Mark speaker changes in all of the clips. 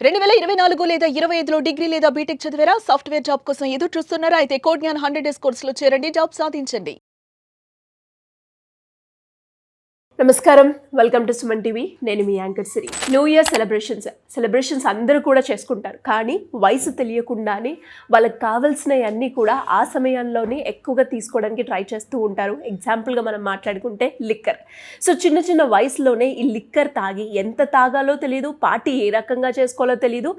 Speaker 1: 2024 లేదా 25లో డిగ్రీ లేదా బీటెక్ చదివారా? సాఫ్ట్‌వేర్ జాబ్ కోసం ఎదురు చూస్తున్నారా? అయితే కోడ్ జ్ఞాన్ 100 డేస్ కోర్సులో చేరండి, జాబ్ సాధించండి.
Speaker 2: నమస్కారం, వెల్కమ్ టు సుమన్ టీవీ. నేను మీ యాంకర్ సిరి. న్యూ ఇయర్ సెలబ్రేషన్స్ అందరూ కూడా చేసుకుంటారు, కానీ వయసు తెలియకుండానే వాళ్ళకి కావాల్సినవి అన్నీ కూడా ఆ సమయంలోనే ఎక్కువగా తీసుకోవడానికి ట్రై చేస్తూ ఉంటారు. ఎగ్జాంపుల్గా మనం మాట్లాడుకుంటే లిక్కర్. సో చిన్న చిన్న వయసులోనే ఈ లిక్కర్ తాగి ఎంత తాగాలో తెలియదు, పార్టీ ఏ రకంగా చేసుకోవాలో తెలియదు.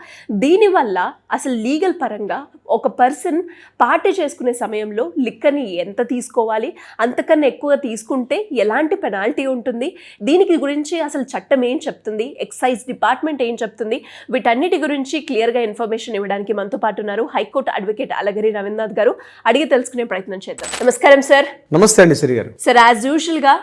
Speaker 2: దీనివల్ల అసలు లీగల్ పరంగా ఒక పర్సన్ పార్టీ చేసుకునే సమయంలో లిక్కర్ని ఎంత తీసుకోవాలి, అంతకన్నా ఎక్కువగా తీసుకుంటే ఎలాంటి పెనాల్టీ ఉంటుంది, దీనికి గురించి అసలు చట్టం ఏం చెప్తుంది, ఎక్సైజ్ డిపార్ట్మెంట్ ఏం చెప్తుంది, వీటన్నిటి గురించి క్లియర్గా ఇన్ఫర్మేషన్ ఇవ్వడానికి మనతో పాటు ఉన్నారు హైకోర్టు అడ్వకేట్ అలగిరి రవీంద్రనాథ్ గారు. అడిగి తెలుసుకునే ప్రయత్నం చేద్దాం. నమస్కారం సార్.
Speaker 3: నమస్తే అండి శ్రీ గారు.
Speaker 2: సార్, యాజ్ యూజువల్గా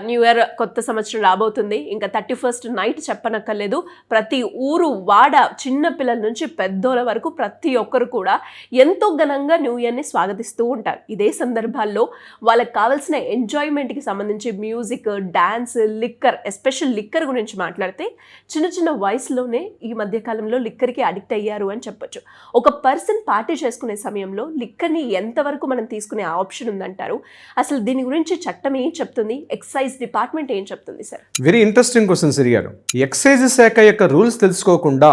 Speaker 2: న్యూ ఇయర్ కొత్త సంవత్సరం రాబోతుంది. ఇంకా 31st నైట్ చెప్పనక్కర్లేదు, ప్రతి ఊరు వాడ చిన్న పిల్లల నుంచి పెద్దోళ్ళ వరకు ప్రతి ఒక్కరు కూడా ఎంతో ఘనంగా న్యూ ఇయర్ని స్వాగతిస్తూ ఉంటారు. ఇదే సందర్భాల్లో వాళ్ళకి కావాల్సిన ఎంజాయ్మెంట్కి సంబంధించి music, dance, liquor, special liquor గురించి మాట్లాడితే చిన్న చిన్న వయసులోనే ఈ మధ్యకాలంలో లిక్కర్కి అడిక్ట్ అయ్యారు అని చెప్పొచ్చు. ఒక పర్సన్ పార్టీ చేసుకునే సమయంలో లిక్కర్ని ఎంతవరకు మనం తీసుకునే ఆప్షన్ ఉందంటారు? అసలు దీని గురించి చట్టం ఏం చెప్తుంది, ఎక్సైజ్ డిపార్ట్మెంట్ ఏం చెప్తుంది sir?
Speaker 3: Very interesting question Shri గారు. ఎక్సైజ్ శాఖ యొక్క రూల్స్ తెలుసుకోకుండా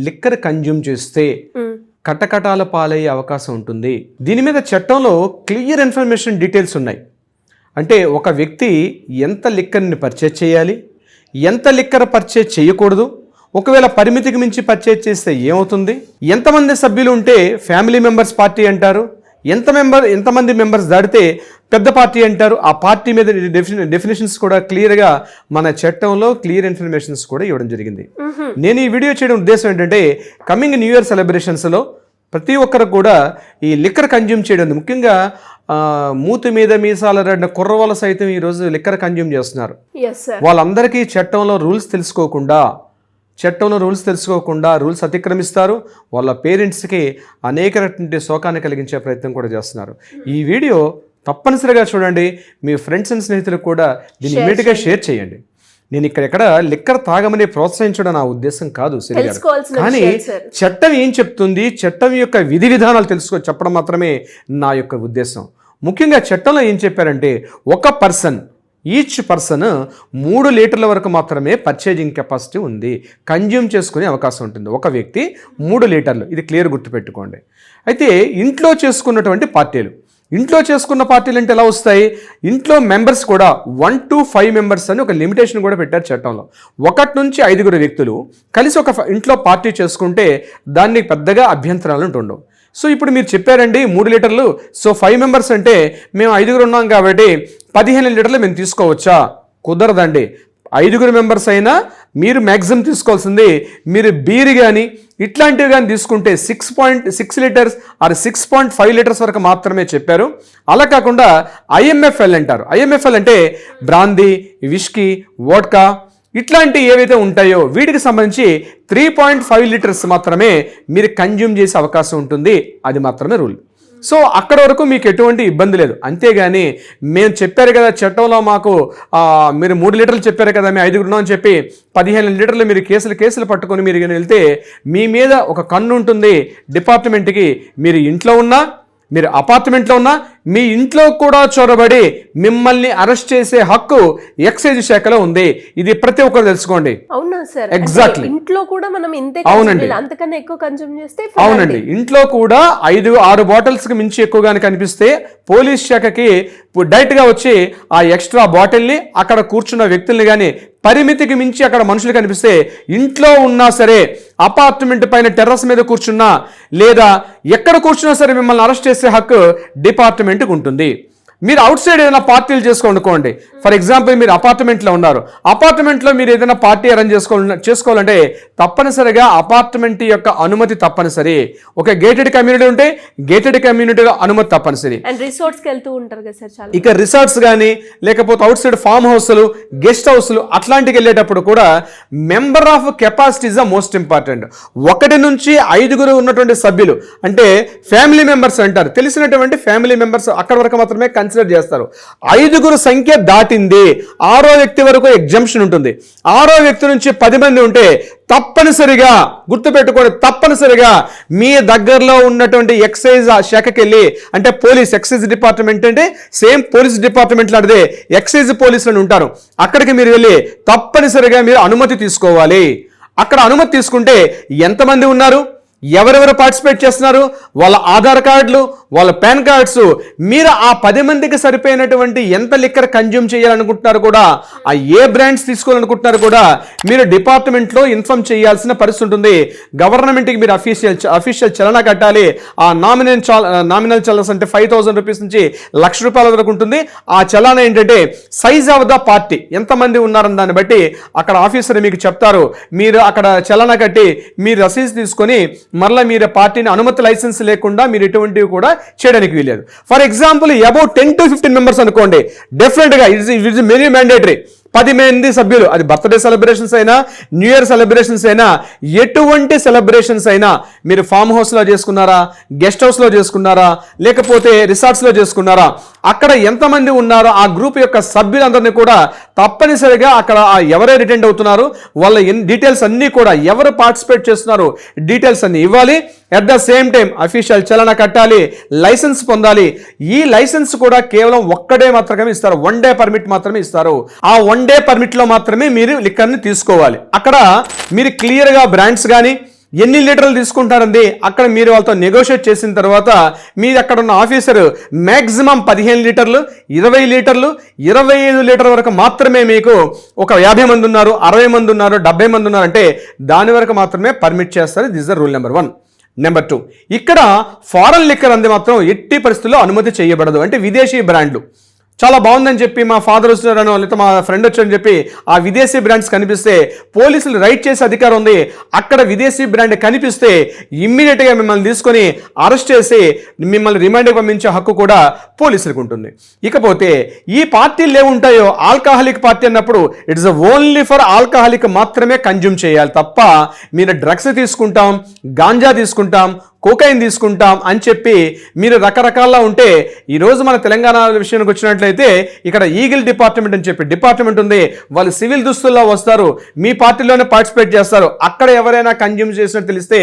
Speaker 3: లిక్కర్ కన్జ్యూమ్ చేస్తే కటకటాల పాలయ్యే అవకాశం ఉంటుంది. దీని మీద చట్టంలో క్లియర్ ఇన్ఫర్మేషన్ డీటెయిల్స్ ఉన్నాయి. అంటే ఒక వ్యక్తి ఎంత లిక్కర్ని పర్చేజ్ చేయాలి, ఎంత లిక్కర్ పర్చేజ్ చేయకూడదు, ఒకవేళ పరిమితికి మించి పర్చేజ్ చేస్తే ఏమవుతుంది, ఎంతమంది సభ్యులు ఉంటే ఫ్యామిలీ మెంబర్స్ పార్టీ అంటారు, ఎంతమంది మెంబర్స్ దాటితే పెద్ద పార్టీ అంటారు. ఆ పార్టీ మీద డెఫినేషన్స్ కూడా క్లియర్గా మన చట్టంలో క్లియర్ ఇన్ఫర్మేషన్స్ కూడా ఇవ్వడం జరిగింది. నేను ఈ వీడియో చేయడం ఉద్దేశం ఏంటంటే, కమింగ్ న్యూ ఇయర్ సెలబ్రేషన్స్లో ప్రతి ఒక్కరు కూడా ఈ లిక్కర్ కన్జ్యూమ్ చేయడం, ముఖ్యంగా మూతి మీద మీసాల రెడ్డ కుర్రవాళ్ళు సైతం ఈరోజు లిక్కర్ కన్జ్యూమ్ చేస్తున్నారు. వాళ్ళందరికీ చట్టంలో రూల్స్ తెలుసుకోకుండా రూల్స్ అతిక్రమిస్తారు. వాళ్ళ పేరెంట్స్కి అనేక రకమైన శోకాన్ని కలిగించే ప్రయత్నం కూడా చేస్తున్నారు. ఈ వీడియో తప్పనిసరిగా చూడండి, మీ ఫ్రెండ్స్ అండ్ స్నేహితులకు కూడా దీన్ని ఇమీడియట్గా షేర్ చేయండి. నేను ఇక్కడ లిక్కర్ తాగమని ప్రోత్సహించడం నా ఉద్దేశం కాదు శ్రీ గారు, కానీ చట్టం ఏం చెప్తుంది, చట్టం యొక్క విధి విధానాలు చెప్పడం మాత్రమే నా యొక్క ఉద్దేశం. ముఖ్యంగా చట్టంలో ఏం చెప్పారంటే, ఈచ్ పర్సన్ 3 లీటర్ల వరకు మాత్రమే పర్చేజింగ్ కెపాసిటీ ఉంది, కన్జ్యూమ్ చేసుకునే అవకాశం ఉంటుంది. ఒక వ్యక్తి 3 లీటర్లు, ఇది క్లియర్ గుర్తుపెట్టుకోండి. అయితే ఇంట్లో చేసుకున్నటువంటి పార్టీలు అంటే ఎలా వస్తాయి? ఇంట్లో మెంబర్స్ కూడా 1 to 5 మెంబర్స్ అని ఒక లిమిటేషన్ కూడా పెట్టారు చట్టంలో. 1 నుంచి 5 వ్యక్తులు కలిసి ఒక ఇంట్లో పార్టీ చేసుకుంటే దాన్ని పెద్దగా అభ్యంతరాలు ఉండవు. సో ఇప్పుడు మీరు చెప్పారండి 3 లీటర్లు, సో 5 మెంబర్స్ అంటే మేము 5 ఉన్నాం కాబట్టి 15 లీటర్లు మేము తీసుకోవచ్చా? కుదరదండి. 5 మెంబర్స్ అయినా మీరు మ్యాక్సిమం తీసుకోవాల్సింది, మీరు బీర్ కానీ ఇట్లాంటివి కానీ తీసుకుంటే 6.6 లీటర్స్ ఆర్ 6.5 లీటర్స్ వరకు మాత్రమే చెప్పారు. అలా కాకుండా IMFL అంటారు. IMFL అంటే బ్రాందీ, విస్కీ, వోడ్కా ఇట్లాంటి ఏవైతే ఉంటాయో వీటికి సంబంధించి 3.5 లీటర్స్ మాత్రమే మీరు కన్జ్యూమ్ చేసే అవకాశం ఉంటుంది. అది మాత్రమే రూల్. సో అక్కడ వరకు మీకు ఎటువంటి ఇబ్బంది లేదు. అంతేగాని మేము చెప్పారు కదా చట్టంలో మాకు మీరు 3 లీటర్లు చెప్పారు కదా, మేము 5 ఉన్నాం అని చెప్పి 15 లీటర్లు మీరు కేసులు పట్టుకొని మీరు వెళ్తే మీ మీద ఒక కన్ను ఉంటుంది డిపార్ట్మెంట్కి. మీరు ఇంట్లో ఉన్నా, మీరు అపార్ట్మెంట్లో ఉన్నా, మీ ఇంట్లో కూడా చొరబడి మిమ్మల్ని అరెస్ట్ చేసే హక్కు ఎక్సైజ్ శాఖలో ఉంది. ఇది ప్రతి ఒక్కరు తెలుసుకోండి.
Speaker 2: అవునా సార్?
Speaker 3: ఎగ్జాక్ట్లీ.
Speaker 2: ఇంట్లో కూడా మనం ఇంతే,
Speaker 3: అవునండి,
Speaker 2: అంతకన్నా ఎక్కువ కన్జ్యూమ్ చేస్తే,
Speaker 3: అవునండి, ఇంట్లో కూడా 5-6 బాటిల్స్కి మించి ఎక్కువగానే కనిపిస్తే పోలీస్ శాఖకి డైరెక్ట్గా వచ్చి ఆ ఎక్స్ట్రా బాటిల్ని అక్కడ కూర్చున్న వ్యక్తుల్ని కానీ పరిమితికి మించి అక్కడ మనుషులు కనిపిస్తే, ఇంట్లో ఉన్నా సరే, అపార్ట్మెంట్ పైన టెర్రస్ మీద కూర్చున్నా లేదా ఎక్కడ కూర్చున్నా సరే మిమ్మల్ని అరెస్ట్ చేసే హక్కు డిపార్ట్మెంట్కి ఉంటుంది. మీరు అవుట్ సైడ్ ఏదైనా పార్టీలు చేసుకోండి. ఫర్ ఎగ్జాంపుల్ మీరు అపార్ట్మెంట్లో ఉన్నారు, అపార్ట్మెంట్లో మీరు ఏదైనా పార్టీ అరేంజ్ చేసుకోవాలంటే తప్పనిసరిగా అపార్ట్మెంట్ యొక్క అనుమతి తప్పనిసరి. ఒక గేటెడ్ కమ్యూనిటీ ఉంటే గేటెడ్ కమ్యూనిటీలో అనుమతి తప్పనిసరి. ఇక రిసార్ట్స్ కానీ లేకపోతే అవుట్ సైడ్ ఫామ్ హౌస్లు, గెస్ట్ హౌస్లు అట్లాంటికి వెళ్ళేటప్పుడు కూడా member of capacity is the most important. 1 నుంచి 5 ఉన్నటువంటి సభ్యులు అంటే ఫ్యామిలీ మెంబర్స్ అంటారు. తెలిసినటువంటి ఫ్యామిలీ మెంబర్స్ అక్కడ వరకు మాత్రమే కన్సిడర్ చేస్తారు. 5 సంఖ్య దాటింది, 6వ వ్యక్తి వరకు ఎగ్జంప్షన్ ఉంటుంది. 6వ వ్యక్తి నుంచి 10 మంది ఉంటే తప్పనిసరిగా గుర్తుపెట్టుకోండి, తప్పనిసరిగా మీ దగ్గరలో ఉన్నటువంటి ఎక్సైజ్ శాఖకి వెళ్ళి, అంటే పోలీస్ ఎక్సైజ్ డిపార్ట్మెంట్ అంటే సేమ్ పోలీస్ డిపార్ట్మెంట్ లాంటిదే, ఎక్సైజ్ పోలీసులు ఉంటారు, అక్కడికి మీరు వెళ్ళి తప్పనిసరిగా మీరు అనుమతి తీసుకోవాలి. అక్కడ అనుమతి తీసుకుంటే ఎంతమంది ఉన్నారు, ఎవరెవరు పార్టిసిపేట్ చేస్తున్నారు, వాళ్ళ ఆధార్ కార్డులు, వాళ్ళ పాన్ కార్డ్స్, మీరు ఆ 10 మందికి సరిపోయినటువంటి ఎంత లిక్కర్ కన్జ్యూమ్ చేయాలనుకుంటున్నారు కూడా, ఆ ఏ బ్రాండ్స్ తీసుకోవాలనుకుంటున్నారు కూడా మీరు డిపార్ట్మెంట్లో ఇన్ఫార్మ్ చేయాల్సిన పరిస్థితి ఉంటుంది. గవర్నమెంట్కి మీరు అఫీషియల్ చలనా కట్టాలి. ఆ నామినల్ చలన్స్ అంటే 5,000 రూపీస్ నుంచి ₹1,00,000 వరకు ఉంటుంది. ఆ చలానా ఏంటంటే సైజ్ ఆఫ్ ద పార్టీ, ఎంతమంది ఉన్నారని దాన్ని బట్టి అక్కడ ఆఫీసర్ మీకు చెప్తారు. మీరు అక్కడ చలానా కట్టి మీరు రసీదు తీసుకొని మరలా మీరు పార్టీని అనుమతి లైసెన్స్ లేకుండా మీరు ఎటువంటివి కూడా చేయడానికి వీలేదు. For example about 10 to 15 members అనుకోండి, డెఫినెట్గా ఇట్స్ వెరీ మ్యాండేటరీ. 10 మంది సభ్యులు, అది బర్త్డే సెలబ్రేషన్స్ అయినా, న్యూ ఇయర్ సెలబ్రేషన్స్ అయినా, ఎటువంటి సెలబ్రేషన్స్ అయినా, మీరు ఫామ్ హౌస్లో చేసుకున్నారా, గెస్ట్ హౌస్లో చేసుకున్నారా, లేకపోతే రిసార్ట్స్లో చేసుకున్నారా, అక్కడ ఎంతమంది ఉన్నారో ఆ గ్రూప్ యొక్క సభ్యులందరినీ కూడా తప్పనిసరిగా అక్కడ ఎవరైతే అటెండ్ అవుతున్నారు వాళ్ళ డీటెయిల్స్ అన్నీ కూడా, ఎవరు పార్టిసిపేట్ చేస్తున్నారు డీటెయిల్స్ అన్ని ఇవ్వాలి. At the same time official చలన కట్టాలి, లైసెన్స్ పొందాలి. ఈ లైసెన్స్ కూడా కేవలం ఒక్కడే మాత్రమే ఇస్తారు, 1 డే పర్మిట్ మాత్రమే ఇస్తారు. ఆ 1 డే పర్మిట్లో మాత్రమే మీరు లిక్కర్ని తీసుకోవాలి. అక్కడ మీరు క్లియర్గా బ్రాండ్స్ కానీ ఎన్ని లీటర్లు తీసుకుంటారండి అక్కడ మీరు వాళ్ళతో నెగోషియేట్ చేసిన తర్వాత మీరు అక్కడ ఉన్న ఆఫీసర్ మ్యాక్సిమం 15 లీటర్లు, 20 లీటర్లు, 25 లీటర్ వరకు మాత్రమే, మీకు ఒక 50 మంది ఉన్నారు, 60 మంది ఉన్నారు, 70 మంది ఉన్నారు అంటే దాని వరకు మాత్రమే పర్మిట్ చేస్తారు. This is the rule number 1. Number 2, ఇక్కడ ఫారెన్ లిక్కర్ అంది మాత్రం ఎట్టి పరిస్థితుల్లో అనుమతి చేయబడదు. అంటే విదేశీ బ్రాండ్లు చాలా బాగుందని చెప్పి మా ఫాదర్ వస్తున్నారనో లేకపోతే మా ఫ్రెండ్ వచ్చారని చెప్పి ఆ విదేశీ బ్రాండ్స్ కనిపిస్తే పోలీసులు రైడ్ చేసే అధికారం ఉంది. అక్కడ విదేశీ బ్రాండ్ కనిపిస్తే ఇమ్మీడియట్గా మిమ్మల్ని తీసుకొని అరెస్ట్ చేసి మిమ్మల్ని రిమాండ్కి పంపించే హక్కు కూడా పోలీసులకు ఉంటుంది. ఇకపోతే ఈ పార్టీలు ఏముంటాయో ఆల్కహాలిక్ పార్టీ అన్నప్పుడు ఇట్స్ ఓన్లీ ఫర్ ఆల్కహాలిక్ మాత్రమే కన్జ్యూమ్ చేయాలి తప్ప మీరు డ్రగ్స్ తీసుకుంటాం, గాంజా తీసుకుంటాం, కోకైన్ తీసుకుంటాం అని చెప్పి మీరు రకరకాల ఉంటే, ఈరోజు మన తెలంగాణ విషయానికి వచ్చినట్లయితే ఇక్కడ ఈగిల్ డిపార్ట్మెంట్ అని చెప్పి డిపార్ట్మెంట్ ఉంది. వాళ్ళు సివిల్ దుస్తుల్లో వస్తారు, మీ పార్టీలోనే పార్టిసిపేట్ చేస్తారు. అక్కడ ఎవరైనా కన్జ్యూమ్ చేసినట్టు తెలిస్తే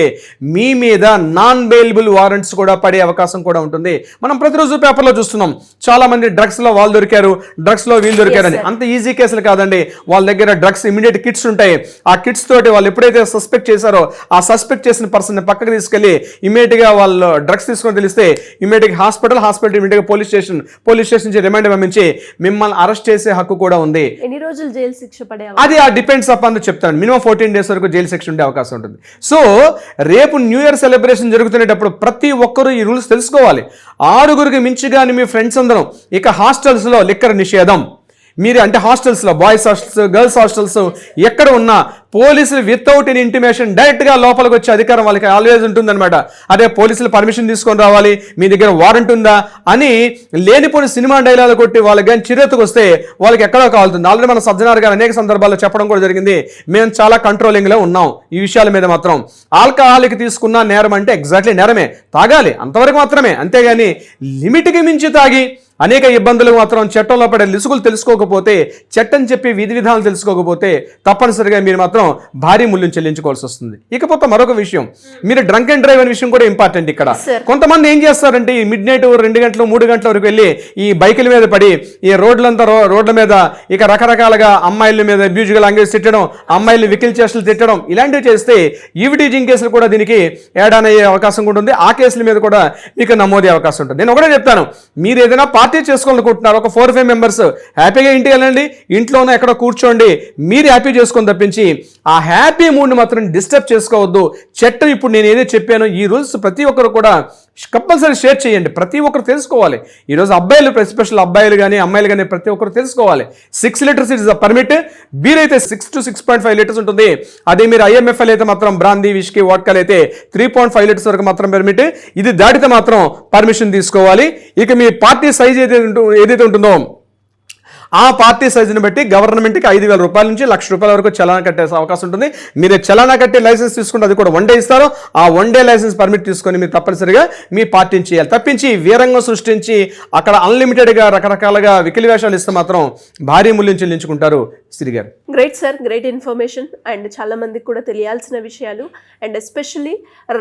Speaker 3: మీ మీద నాన్ బెయిలబుల్ వారెంట్స్ కూడా పడే అవకాశం కూడా ఉంటుంది. మనం ప్రతిరోజు పేపర్లో చూస్తున్నాం, చాలా మంది డ్రగ్స్లో వాళ్ళు దొరికారు, డ్రగ్స్లో వీళ్ళు దొరికారని. అంత ఈజీ కేసులు కాదండి. వాళ్ళ దగ్గర డ్రగ్స్ ఇమీడియట్ కిట్స్ ఉంటాయి. ఆ కిట్స్ తోటి వాళ్ళు ఎప్పుడైతే సస్పెక్ట్ చేశారో ఆ సస్పెక్ట్ చేసిన పర్సన్ పక్కకు తీసుకెళ్లి ఇమీడియట్గా వాళ్ళు డ్రగ్స్ తీసుకొని తెలిస్తే ఇమీడియట్గా హాస్పిటల్ ఇమీడియట్గా పోలీస్ స్టేషన్ నుంచి రిమాండ్ పంపించి మిమ్మల్ని అరెస్ట్ చేసే హక్కు కూడా ఉంది.
Speaker 2: ఎన్ని రోజులు జైలు శిక్ష పడే
Speaker 3: అది ఆ డిపెండ్స్ అపాన్ చెప్తాను. మినిమం 14 డేస్ వరకు జైలు శిక్ష ఉండే అవకాశం ఉంటుంది. సో రేపు న్యూ ఇయర్ సెలబ్రేషన్ జరుగుతున్నప్పుడు ప్రతి ఒక్కరూ ఈ రూల్స్ తెలుసుకోవాలి. 6గురికి మించి కానీ మీ ఫ్రెండ్స్ అందరం ఇక హాస్టల్స్లో లిక్కర్ నిషేధం. మీరు అంటే హాస్టల్స్లో బాయ్స్ హాస్టల్స్, గర్ల్స్ హాస్టల్స్ ఎక్కడ ఉన్నా పోలీసులు వితౌట్ ఎన్ ఇంటిమేషన్ డైరెక్ట్గా లోపలికి వచ్చే అధికారం వాళ్ళకి ఆల్వేజ్ ఉంటుందన్నమాట. అదే పోలీసులు పర్మిషన్ తీసుకొని రావాలి, మీ దగ్గర వారెంట్ ఉందా అని లేనిపోని సినిమా డైలాగ్ కొట్టి వాళ్ళకి కానీ చిరెత్తుకు వస్తే వాళ్ళకి ఎక్కడో కావాల్సింది. ఆల్రెడీ మన సజ్జనార్ గారు అనేక సందర్భాల్లో చెప్పడం కూడా జరిగింది, మేము చాలా కంట్రోలింగ్లో ఉన్నాం ఈ విషయాల మీద మాత్రం. ఆల్కహాలిక్ తీసుకున్న నేరం అంటే ఎగ్జాక్ట్లీ నేరమే, తాగాలి అంతవరకు మాత్రమే, అంతేగాని లిమిట్కి మించి తాగి అనేక ఇబ్బందులు మాత్రం చట్టంలో పడే లిసుగులు తెలుసుకోకపోతే, చట్టం చెప్పి విధి విధానాలు తెలుసుకోకపోతే తప్పనిసరిగా మీరు మాత్రం భారీ మూల్యం చెల్లించుకోవాల్సి వస్తుంది. ఇకపోతే మరొక విషయం, మీరు డ్రంక్ అండ్ డ్రైవ్ అనే విషయం కూడా ఇంపార్టెంట్. ఇక్కడ కొంతమంది ఏం చేస్తారంటే ఈ మిడ్ నైట్ 2 గంటలు 3 గంటల వరకు వెళ్ళి ఈ బైకుల మీద పడి ఈ రోడ్ల మీద ఇక రకరకాలుగా అమ్మాయిల మీద అబ్యూజ్గా లాంగ్వేజ్ తిట్టడం, అమ్మాయిలు వికిల్ చేష్టలు తిట్టడం, ఇలాంటివి చేస్తే ఈవిటీజింగ్ కేసులు కూడా దీనికి యాడ్ అయ్యే అవకాశం కూడా ఉంది. ఆ కేసుల మీద కూడా మీకు నమోదే అవకాశం ఉంటుంది. నేను ఒకటే చెప్తాను, మీరు ఏదైనా పార్టీ చేసుకోవాలనుకుంటున్నారు, ఒక 4-5 మెంబర్స్ హ్యాపీగా ఇంటికి వెళ్ళండి, ఇంట్లోనే ఎక్కడ కూర్చోండి, మీరు హ్యాపీ చేసుకొని తప్పించి ఆ హ్యాపీ మూడ్ని మాత్రం డిస్టర్బ్ చేసుకోవద్దు. చట్టం ఇప్పుడు నేను ఏదైతే చెప్పానో ఈ రూల్స్ ప్రతి ఒక్కరు కూడా కంపల్సరీ షేర్ చేయండి, ప్రతి ఒక్కరు తెలుసుకోవాలి. ఈరోజు అబ్బాయిలు, ఎస్పెషల్ అబ్బాయిలు కానీ అమ్మాయిలు కానీ ప్రతి ఒక్కరు తెలుసుకోవాలి. 6 litres is the permit, beer అయితే 6 to 6.5 లీటర్స్ ఉంటుంది. అదే మీరు IMFL అయితే మాత్రం బ్రాందీ, విస్కీ, వాడ్కాలు అయితే 3.5 లీటర్స్ వరకు మాత్రం పర్మిట్. ఇది దాటితే మాత్రం పర్మిషన్ తీసుకోవాలి. ఇక మీ పార్టీ సైజ్ ఏదైతే ఉంటుందో ఆ పార్టీ సైజుని బట్టి గవర్నమెంట్కి 5,000 రూపాయల నుంచి 1,00,000 రూపాయల వరకు చలానా కట్టే అవకాశం ఉంటుంది. మీరు చలానా కట్టే లైసెన్స్ తీసుకుంటే అది కూడా 1 డే ఇస్తారు. ఆ 1 డే లైసెన్స్ పర్మిట్ తీసుకొని మీరు తప్పనిసరిగా మీ పార్టీని చేయాలి. తప్పించి వీరంగం సృష్టించి అక్కడ అన్లిమిటెడ్గా రకరకాలుగా వికిలి వేషాలు ఇస్తే మాత్రం భారీ మూల్యం చెల్లించుకుంటారు. శ్రీ గారు
Speaker 2: great sir, great information and చాలా మందికి కూడా తెలియాల్సిన విషయాలు. అండ్ ఎస్పెషల్లీ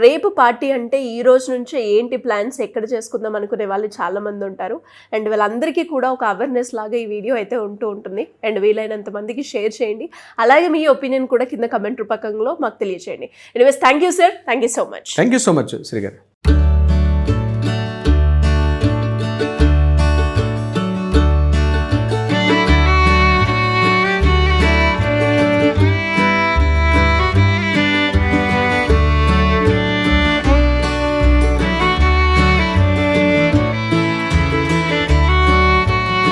Speaker 2: రేపు పార్టీ అంటే ఈ రోజు నుంచే ఏంటి ప్లాన్స్, ఎక్కడ చేసుకుందాం అనుకునే వాళ్ళు చాలా మంది ఉంటారు. అండ్ వాళ్ళందరికీ కూడా ఒక అవేర్నెస్ లాగా ఈ వీడియో అయితే ఉంటుంది. అండ్ వీలైనంత మందికి షేర్ చేయండి. అలాగే మీ ఒపీనియన్ కూడా కింద కమెంట్ రూపకంలో మాకు తెలియజేయండి. Anyways thank you sir, thank you so much.
Speaker 3: Thank you so much Shri గారు.